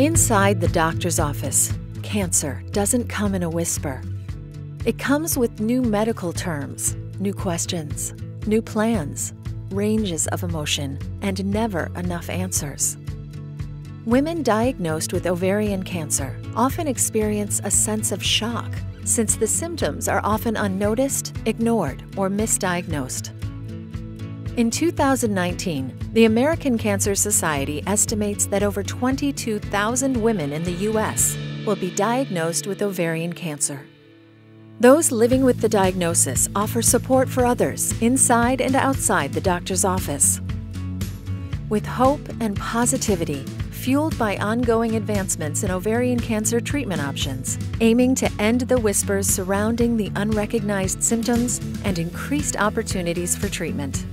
Inside the doctor's office, cancer doesn't come in a whisper. It comes with new medical terms, new questions, new plans, ranges of emotion, and never enough answers. Women diagnosed with ovarian cancer often experience a sense of shock, since the symptoms are often unnoticed, ignored, or misdiagnosed. In 2019, the American Cancer Society estimates that over 22,000 women in the U.S. will be diagnosed with ovarian cancer. Those living with the diagnosis offer support for others inside and outside the doctor's office. With hope and positivity, fueled by ongoing advancements in ovarian cancer treatment options, aiming to end the whispers surrounding the unrecognized symptoms and increased opportunities for treatment.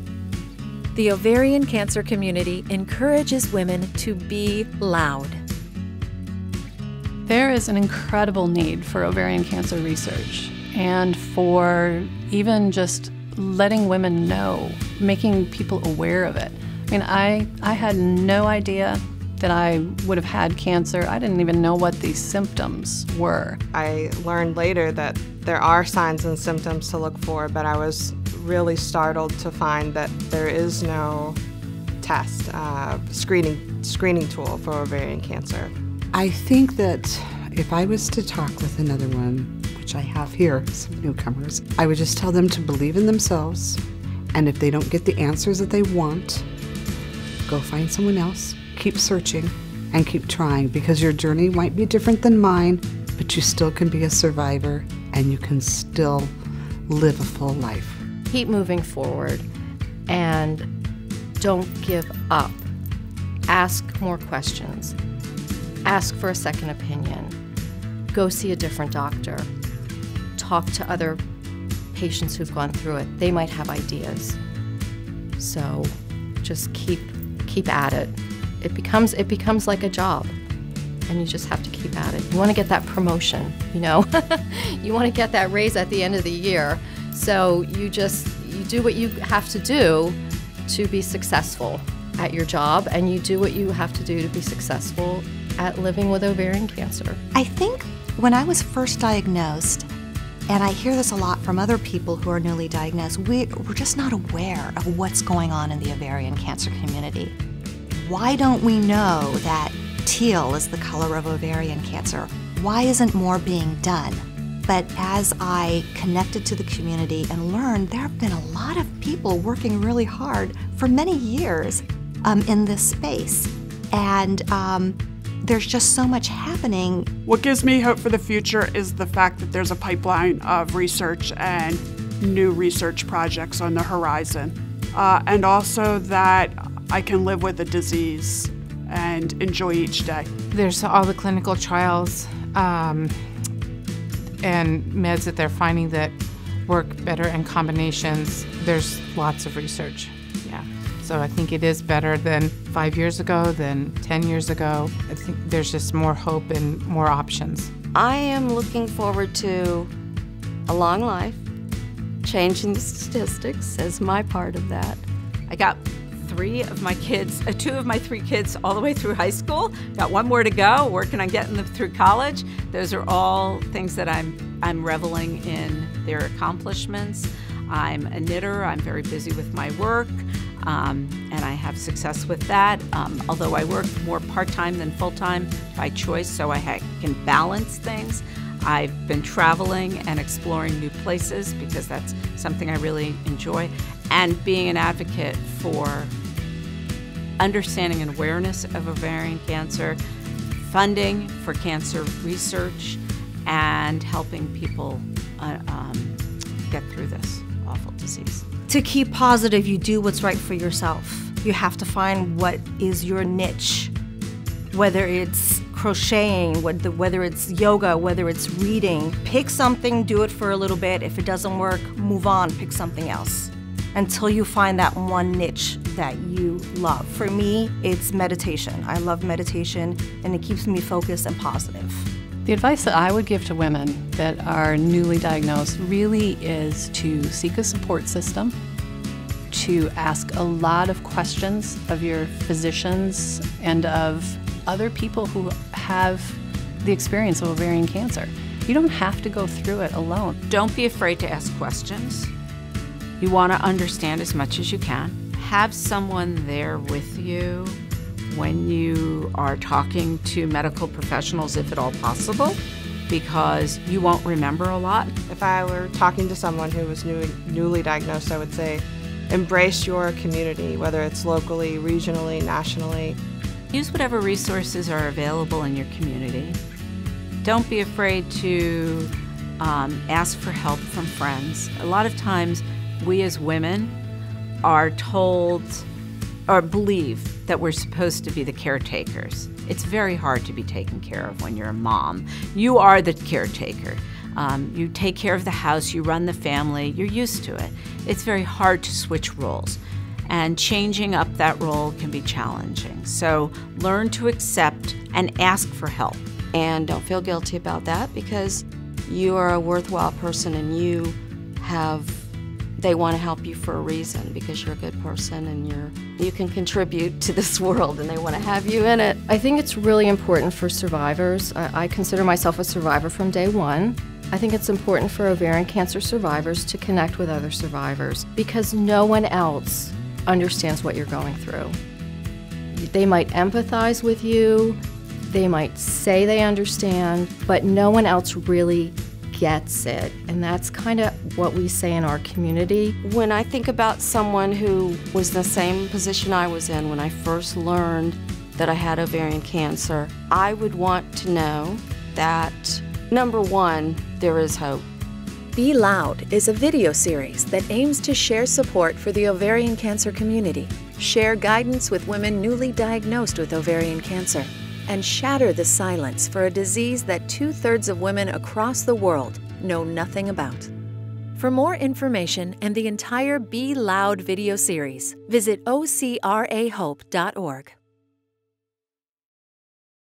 The ovarian cancer community encourages women to be loud. There is an incredible need for ovarian cancer research and for even just letting women know, making people aware of it. I mean, I had no idea that I would have had cancer. I didn't even know what these symptoms were. I learned later that there are signs and symptoms to look for, but I was really startled to find that there is no test, screening tool for ovarian cancer. I think that if I was to talk with another one, which I have here, some newcomers, I would just tell them to believe in themselves, and if they don't get the answers that they want, go find someone else, keep searching, and keep trying, because your journey might be different than mine, but you still can be a survivor, and you can still live a full life. Keep moving forward and don't give up. Ask more questions. Ask for a second opinion. Go see a different doctor. Talk to other patients who've gone through it. They might have ideas. So just keep at it. It becomes like a job, and you just have to keep at it. You want to get that promotion, you know? You want to get that raise at the end of the year. So you do what you have to do to be successful at your job, and you do what you have to do to be successful at living with ovarian cancer. I think when I was first diagnosed, and I hear this a lot from other people who are newly diagnosed, we're just not aware of what's going on in the ovarian cancer community. Why don't we know that teal is the color of ovarian cancer? Why isn't more being done? But as I connected to the community and learned, there have been a lot of people working really hard for many years in this space. And there's just so much happening. What gives me hope for the future is the fact that there's a pipeline of research and new research projects on the horizon. And also that I can live with the disease and enjoy each day. There's all the clinical trials and meds that they're finding that work better in combinations. There's lots of research, yeah. So I think it is better than 5 years ago, than 10 years ago. I think there's just more hope and more options. I am looking forward to a long life, changing the statistics as my part of that. I got two of my three kids all the way through high school. Got one more to go, working on getting them through college. Those are all things that I'm reveling in their accomplishments. I'm a knitter. I'm very busy with my work, and I have success with that. Although I work more part-time than full-time by choice, so I can balance things. I've been traveling and exploring new places because that's something I really enjoy, and being an advocate for understanding and awareness of ovarian cancer, funding for cancer research, and helping people get through this awful disease. To keep positive, you do what's right for yourself. You have to find what is your niche, whether it's crocheting, whether it's yoga, whether it's reading. Pick something, do it for a little bit. If it doesn't work, move on, pick something else, until you find that one niche that you love. For me, it's meditation. I love meditation, and it keeps me focused and positive. The advice that I would give to women that are newly diagnosed really is to seek a support system, to ask a lot of questions of your physicians and of other people who have the experience of ovarian cancer. You don't have to go through it alone. Don't be afraid to ask questions. You want to understand as much as you can. Have someone there with you when you are talking to medical professionals, if at all possible, because you won't remember a lot. If I were talking to someone who was newly diagnosed, I would say, embrace your community, whether it's locally, regionally, nationally. Use whatever resources are available in your community. Don't be afraid to ask for help from friends. A lot of times, we as women are told or believe that we're supposed to be the caretakers. It's very hard to be taken care of when you're a mom. You are the caretaker. You take care of the house, you run the family, you're used to it. It's very hard to switch roles, and changing up that role can be challenging. So learn to accept and ask for help. And don't feel guilty about that, because you are a worthwhile person and they want to help you for a reason, because you're a good person and you can contribute to this world and they want to have you in it. I think it's really important for survivors. I consider myself a survivor from day one. I think it's important for ovarian cancer survivors to connect with other survivors, because no one else understands what you're going through. They might empathize with you, they might say they understand, but no one else really gets it. And that's kind of what we say in our community. When I think about someone who was in the same position I was in when I first learned that I had ovarian cancer, I would want to know that, number one, there is hope. Be Loud is a video series that aims to share support for the ovarian cancer community, share guidance with women newly diagnosed with ovarian cancer, and shatter the silence for a disease that 2/3 of women across the world know nothing about. For more information and the entire Be Loud video series, visit OCRAHope.org.